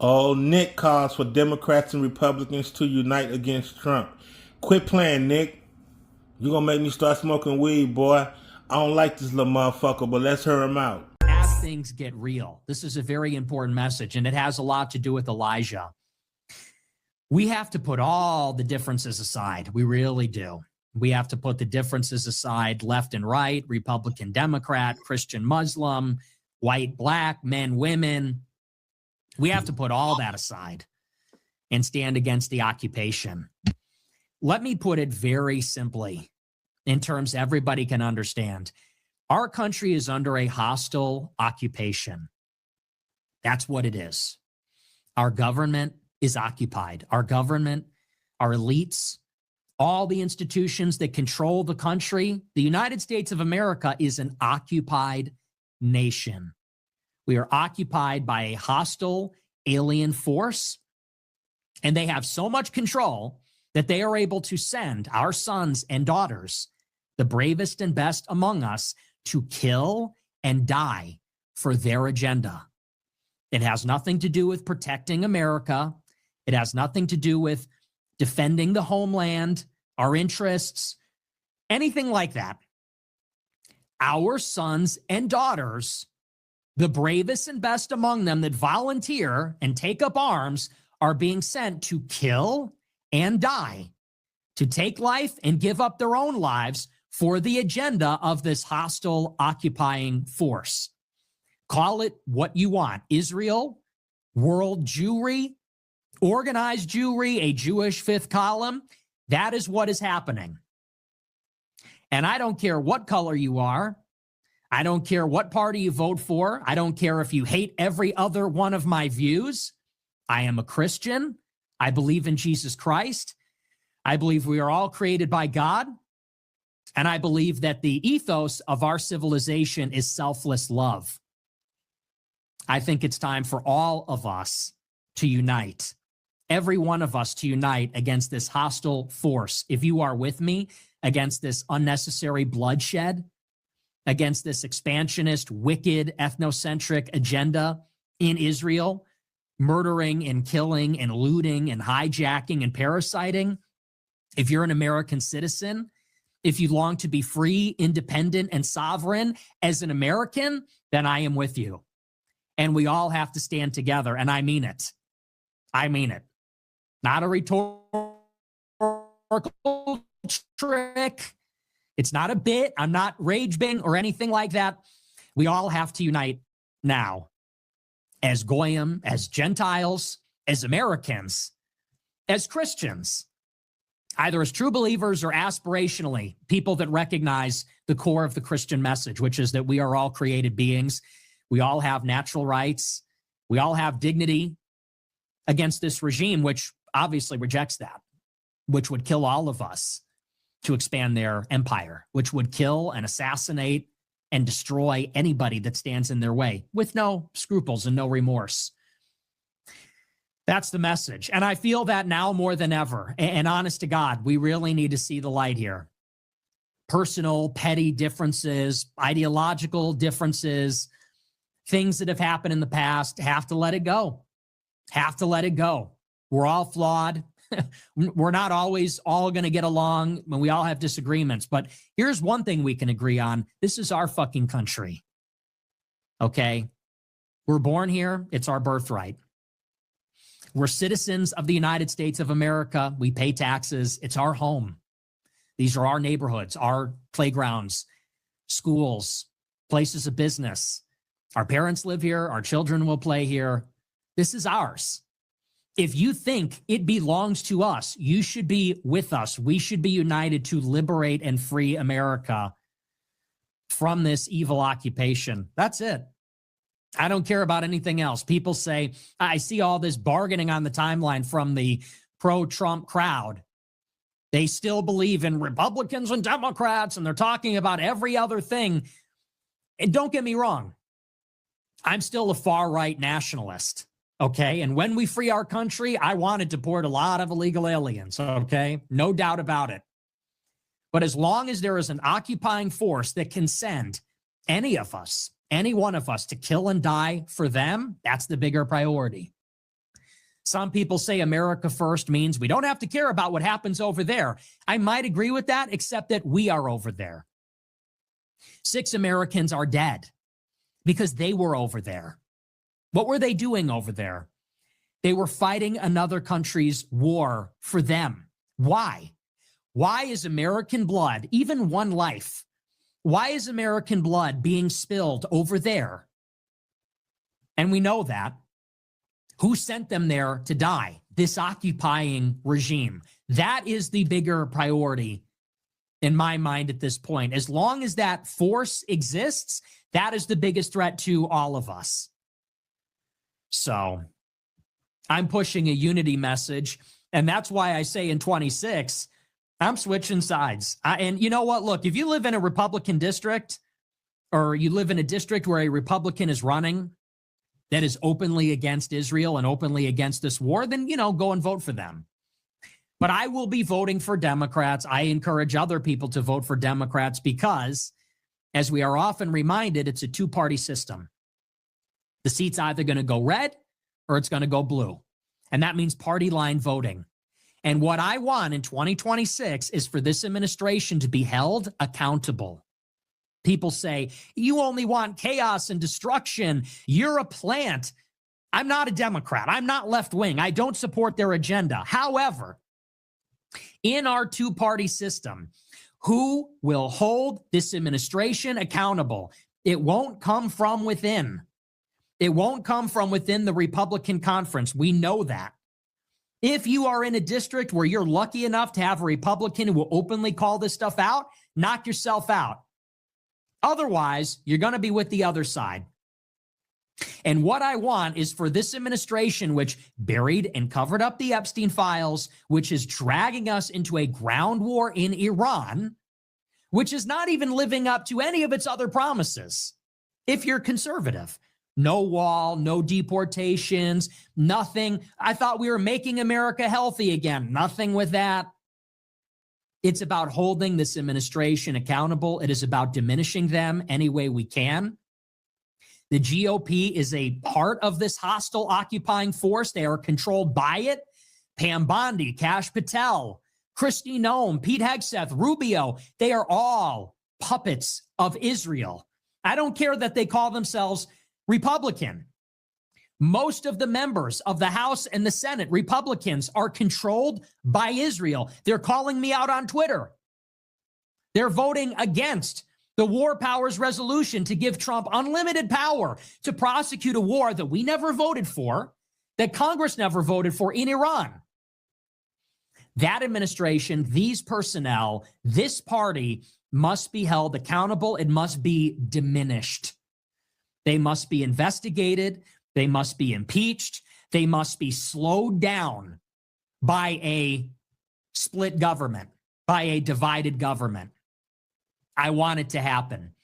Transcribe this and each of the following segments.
Oh, Nick calls for Democrats and Republicans to unite against Trump. Quit playing, Nick. You gonna make me start smoking weed, boy. I don't like this little motherfucker, but let's hear him out. As things get real, this is a very important message, and it has a lot to do with Elijah. We have to put all the differences aside. We really do. We have to put the differences aside, left and right, Republican, Democrat, Christian, Muslim, white, black, men, women. We have to put all that aside and stand against the occupation. Let me put it very simply in terms everybody can understand. Our country is under a hostile occupation. That's what it is. Our government is occupied. Our government, our elites, all the institutions that control the country. The United States of America is an occupied nation. We are occupied by a hostile alien force, and they have so much control that they are able to send our sons and daughters, the bravest and best among us, to kill and die for their agenda. It has nothing to do with protecting America. It has nothing to do with defending the homeland, our interests, anything like that. Our sons and daughters, the bravest and best among them that volunteer and take up arms, are being sent to kill and die, to take life and give up their own lives for the agenda of this hostile occupying force. Call it what you want. Israel, world Jewry, organized Jewry, a Jewish fifth column. That is what is happening. And I don't care what color you are. I don't care what party you vote for. I don't care if you hate every other one of my views. I am a Christian. I believe in Jesus Christ. I believe we are all created by God. And I believe that the ethos of our civilization is selfless love. I think it's time for all of us to unite, every one of us to unite against this hostile force. If you are with me, against this unnecessary bloodshed, against this expansionist, wicked, ethnocentric agenda in Israel, murdering and killing and looting and hijacking and parasiting. If you're an American citizen, if you long to be free, independent, and sovereign as an American, then I am with you. And we all have to stand together, and I mean it. I mean it. Not a rhetorical trick. It's not a bit. I'm not rage baiting or anything like that. We all have to unite now as Goyim, as Gentiles, as Americans, as Christians, either as true believers or aspirationally, people that recognize the core of the Christian message, which is that we are all created beings. We all have natural rights. We all have dignity against this regime, which obviously rejects that, which would kill all of us to expand their empire, which would kill and assassinate and destroy anybody that stands in their way with no scruples and no remorse. That's the message. And I feel that now more than ever. And honest to God, we really need to see the light here. Personal, petty differences, ideological differences, things that have happened in the past, have to let it go. Have to let it go. We're all flawed. We're not always all going to get along when we all have disagreements. But here's one thing we can agree on. This is our fucking country. Okay? We're born here. It's our birthright. We're citizens of the United States of America. We pay taxes. It's our home. These are our neighborhoods, our playgrounds, schools, places of business. Our parents live here. Our children will play here. This is ours. If you think it belongs to us, you should be with us. We should be united to liberate and free America from this evil occupation. That's it. I don't care about anything else. People say, I see all this bargaining on the timeline from the pro-Trump crowd. They still believe in Republicans and Democrats, and they're talking about every other thing. And don't get me wrong. I'm still a far-right nationalist. Okay, and when we free our country, I want to deport a lot of illegal aliens, okay? No doubt about it. But as long as there is an occupying force that can send any of us, any one of us to kill and die for them, that's the bigger priority. Some people say America first means we don't have to care about what happens over there. I might agree with that, except that we are over there. 6 Americans are dead because they were over there. What were they doing over there? They were fighting another country's war for them. Why? Why is American blood, even one life, why is American blood being spilled over there? And we know that. Who sent them there to die? This occupying regime. That is the bigger priority in my mind at this point. As long as that force exists, that is the biggest threat to all of us. So I'm pushing a unity message, and that's why I say in 26, I'm switching sides. And you know what? Look, if you live in a Republican district, or you live in a district where a Republican is running that is openly against Israel and openly against this war, then, go and vote for them. But I will be voting for Democrats. I encourage other people to vote for Democrats because, as we are often reminded, it's a two-party system. The seat's either going to go red or it's going to go blue. And that means party line voting. And what I want in 2026 is for this administration to be held accountable. People say, you only want chaos and destruction. You're a plant. I'm not a Democrat. I'm not left wing. I don't support their agenda. However, in our two-party system, who will hold this administration accountable? It won't come from within. It won't come from within the Republican conference. We know that. If you are in a district where you're lucky enough to have a Republican who will openly call this stuff out, knock yourself out. Otherwise, you're going to be with the other side. And what I want is for this administration, which buried and covered up the Epstein files, which is dragging us into a ground war in Iran, which is not even living up to any of its other promises. If you're conservative, no wall, no deportations, nothing. I thought we were making America healthy again. Nothing with that. It's about holding this administration accountable. It is about diminishing them any way we can. The GOP is a part of this hostile occupying force. They are controlled by it. Pam Bondi, Kash Patel, Kristi Noem, Pete Hegseth, Rubio, they are all puppets of Israel. I don't care that they call themselves Republican. Most of the members of the House and the Senate, Republicans, are controlled by Israel. They're calling me out on Twitter. They're voting against the War Powers Resolution to give Trump unlimited power to prosecute a war that we never voted for, that Congress never voted for in Iran. That administration, these personnel, this party must be held accountable. It must be diminished. They must be investigated. They must be impeached. They must be slowed down by a split government, by a divided government. I want it to happen.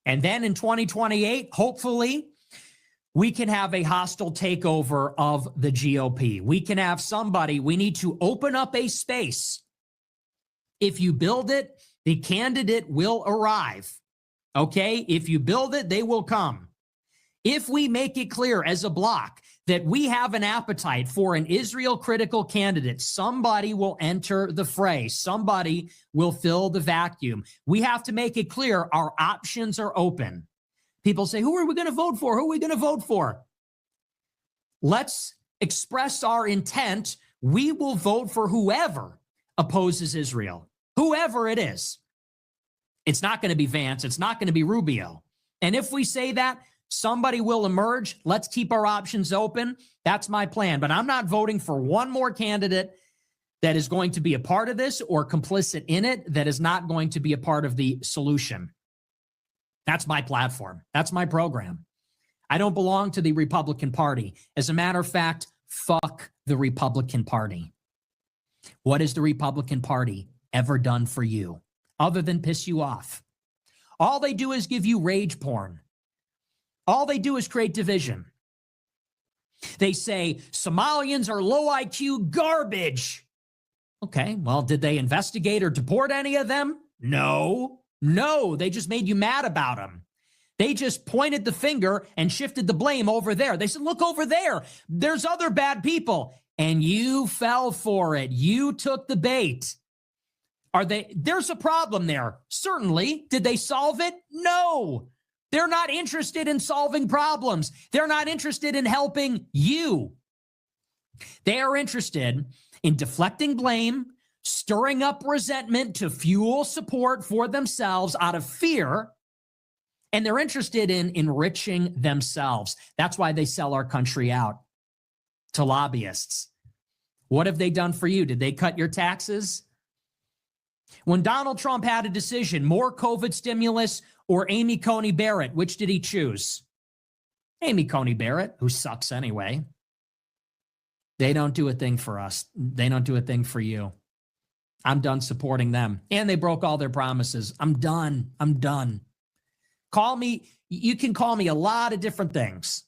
And then in 2028, hopefully, we can have a hostile takeover of the GOP. We can have somebody, we need to open up a space. If you build it, the candidate will arrive. Okay? If you build it, they will come. If we make it clear as a bloc that we have an appetite for an Israel critical candidate, somebody will enter the fray. Somebody will fill the vacuum. We have to make it clear our options are open. People say, who are we going to vote for? Who are we going to vote for? Let's express our intent. We will vote for whoever opposes Israel, whoever it is. It's not going to be Vance. It's not going to be Rubio. And if we say that, somebody will emerge. Let's keep our options open. That's my plan. But I'm not voting for one more candidate that is going to be a part of this or complicit in it, that is not going to be a part of the solution. That's my platform. That's my program. I don't belong to the Republican Party. As a matter of fact, fuck the Republican Party. What has the Republican Party ever done for you other than piss you off? All they do is give you rage porn. All they do is create division. They say Somalians are low IQ garbage. Okay, well, did they investigate or deport any of them? No, they just made you mad about them. They just pointed the finger and shifted the blame over there. They said, look over there. There's other bad people. And you fell for it. You took the bait. There's a problem there. Certainly. Did they solve it? No. They're not interested in solving problems. They're not interested in helping you. They are interested in deflecting blame, stirring up resentment to fuel support for themselves out of fear, and they're interested in enriching themselves. That's why they sell our country out to lobbyists. What have they done for you? Did they cut your taxes? When Donald Trump had a decision, more COVID stimulus or Amy Coney Barrett, which did he choose? Amy Coney Barrett, who sucks anyway. They don't do a thing for us. They don't do a thing for you. I'm done supporting them. And they broke all their promises. I'm done. I'm done. Call me, you can call me a lot of different things.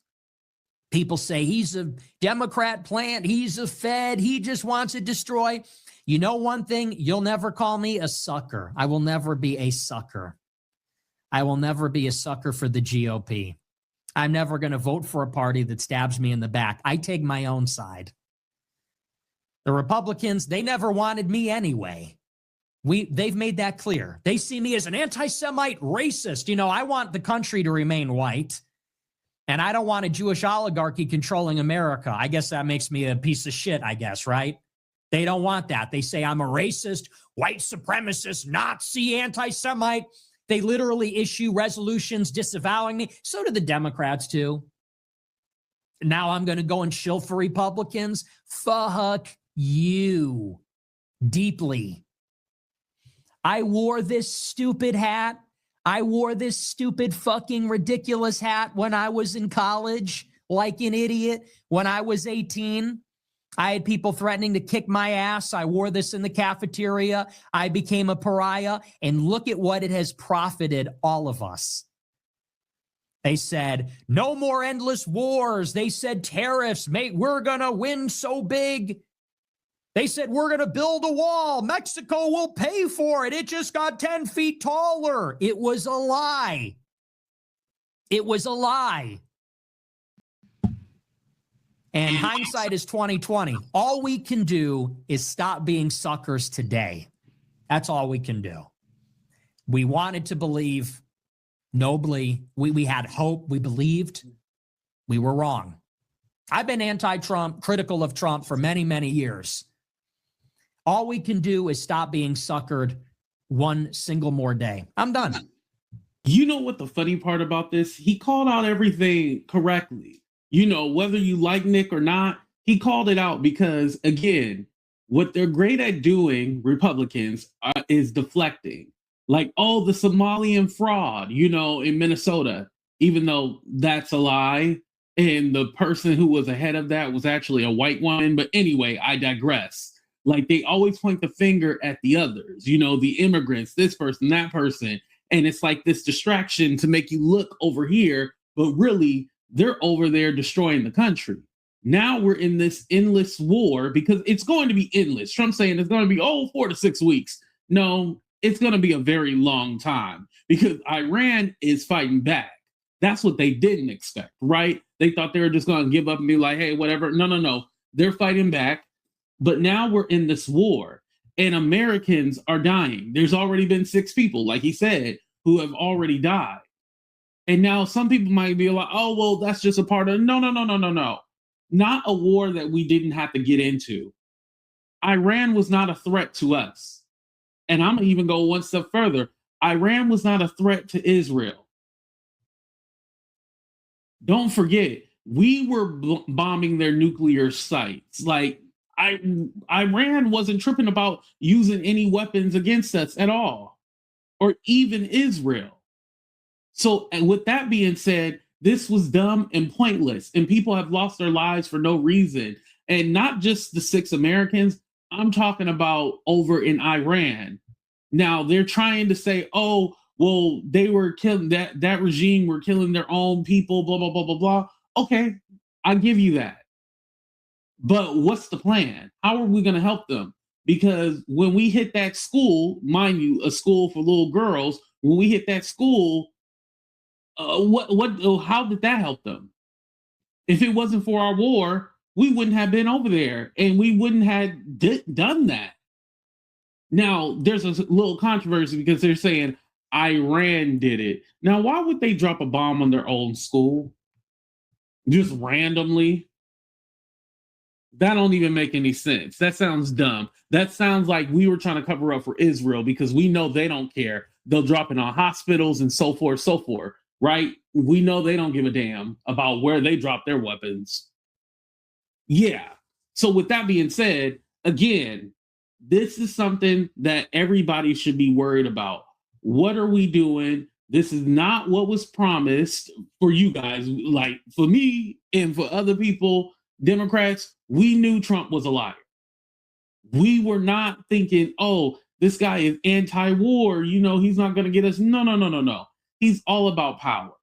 People say he's a Democrat plant, he's a Fed, he just wants to destroy. You know one thing, you'll never call me a sucker. I will never be a sucker. I will never be a sucker for the GOP. I'm never going to vote for a party that stabs me in the back. I take my own side. The Republicans, they never wanted me anyway. They've made that clear. They see me as an anti-Semite racist. You know, I want the country to remain white, and I don't want a Jewish oligarchy controlling America. I guess that makes me a piece of shit, I guess, right? They don't want that. They say I'm a racist, white supremacist, Nazi, anti-Semite. They literally issue resolutions disavowing me. So do the Democrats, too. Now I'm going to go and shill for Republicans. Fuck you. Deeply. I wore this stupid hat. I wore this stupid fucking ridiculous hat when I was in college, like an idiot. When I was 18, I had people threatening to kick my ass. I wore this in the cafeteria. I became a pariah. And look at what it has profited all of us. They said, no more endless wars. They said tariffs, mate, we're going to win so big. They said, we're going to build a wall. Mexico will pay for it. It just got 10 feet taller. It was a lie. It was a lie. And hindsight is 2020. All we can do is stop being suckers today. That's all we can do. We wanted to believe nobly. We had hope. We believed. We were wrong. I've been anti-Trump, critical of Trump for many, many years. All we can do is stop being suckered one single more day. I'm done. You know what the funny part about this? He called out everything correctly. You know, whether you like Nick or not, he called it out because, again, what they're great at doing, Republicans, is deflecting. Like, oh, the Somalian fraud, you know, in Minnesota, even though that's a lie. And the person who was ahead of that was actually a white woman. But anyway, I digress. Like, they always point the finger at the others, you know, the immigrants, this person, that person. And it's like this distraction to make you look over here, but really they're over there destroying the country. Now we're in this endless war because it's going to be endless. Trump's saying it's going to be, 4 to 6 weeks. No, it's going to be a very long time because Iran is fighting back. That's what they didn't expect, right? They thought they were just going to give up and be like, hey, whatever. No. They're fighting back. But now we're in this war and Americans are dying. There's already been 6 people, like he said, who have already died. And now some people might be like, oh, well, that's just a part of, no. Not a war that we didn't have to get into. Iran was not a threat to us. And I'm gonna even go one step further. Iran was not a threat to Israel. Don't forget, we were bombing their nuclear sites. Like, Iran wasn't tripping about using any weapons against us at all, or even Israel. So, and with that being said, this was dumb and pointless, and people have lost their lives for no reason. And not just the 6 Americans, I'm talking about over in Iran. Now, they're trying to say, oh, well, they were killing, that regime were killing their own people, blah, blah, blah, blah, blah. Okay, I give you that. But what's the plan? How are we going to help them? Because when we hit that school, mind you, a school for little girls, when we hit that school, how did that help them? If it wasn't for our war, we wouldn't have been over there and we wouldn't have done that. Now, there's a little controversy because they're saying Iran did it. Now, why would they drop a bomb on their own school? Just randomly? That don't even make any sense. That sounds dumb. That sounds like we were trying to cover up for Israel because we know they don't care. They'll drop it on hospitals and so forth, right? We know they don't give a damn about where they drop their weapons. Yeah. So with that being said, again, this is something that everybody should be worried about. What are we doing? This is not what was promised for you guys. Like for me and for other people, Democrats, we knew Trump was a liar. We were not thinking, oh, this guy is anti-war. You know, he's not going to get us. No. He's all about power.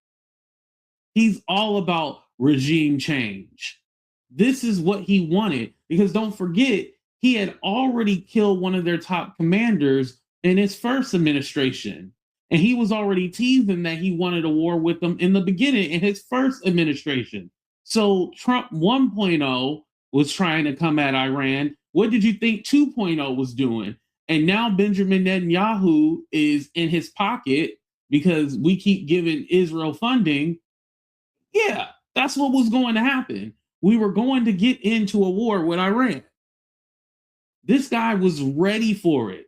He's all about regime change. This is what he wanted because don't forget, he had already killed one of their top commanders in his first administration. And he was already teasing that he wanted a war with them in the beginning in his first administration. So Trump 1.0 was trying to come at Iran. What did you think 2.0 was doing? And now Benjamin Netanyahu is in his pocket because we keep giving Israel funding. Yeah, that's what was going to happen. We were going to get into a war with Iran. This guy was ready for it.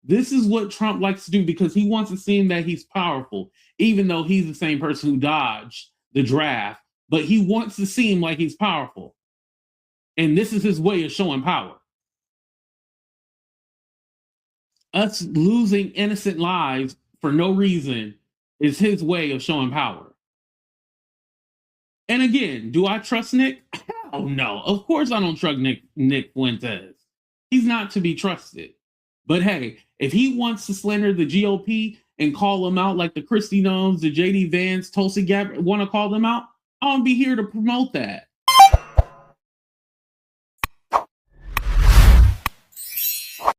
This is what Trump likes to do because he wants to seem that he's powerful, even though he's the same person who dodged the draft, but he wants to seem like he's powerful. And this is his way of showing power. Us losing innocent lives for no reason is his way of showing power. And again, do I trust Nick? Hell no. Of course I don't trust Nick Fuentes. He's not to be trusted. But hey, if he wants to slander the GOP and call them out like the Christie Nones, the JD Vance, Tulsi Gabbard want to call them out, I'm going to be here to promote that.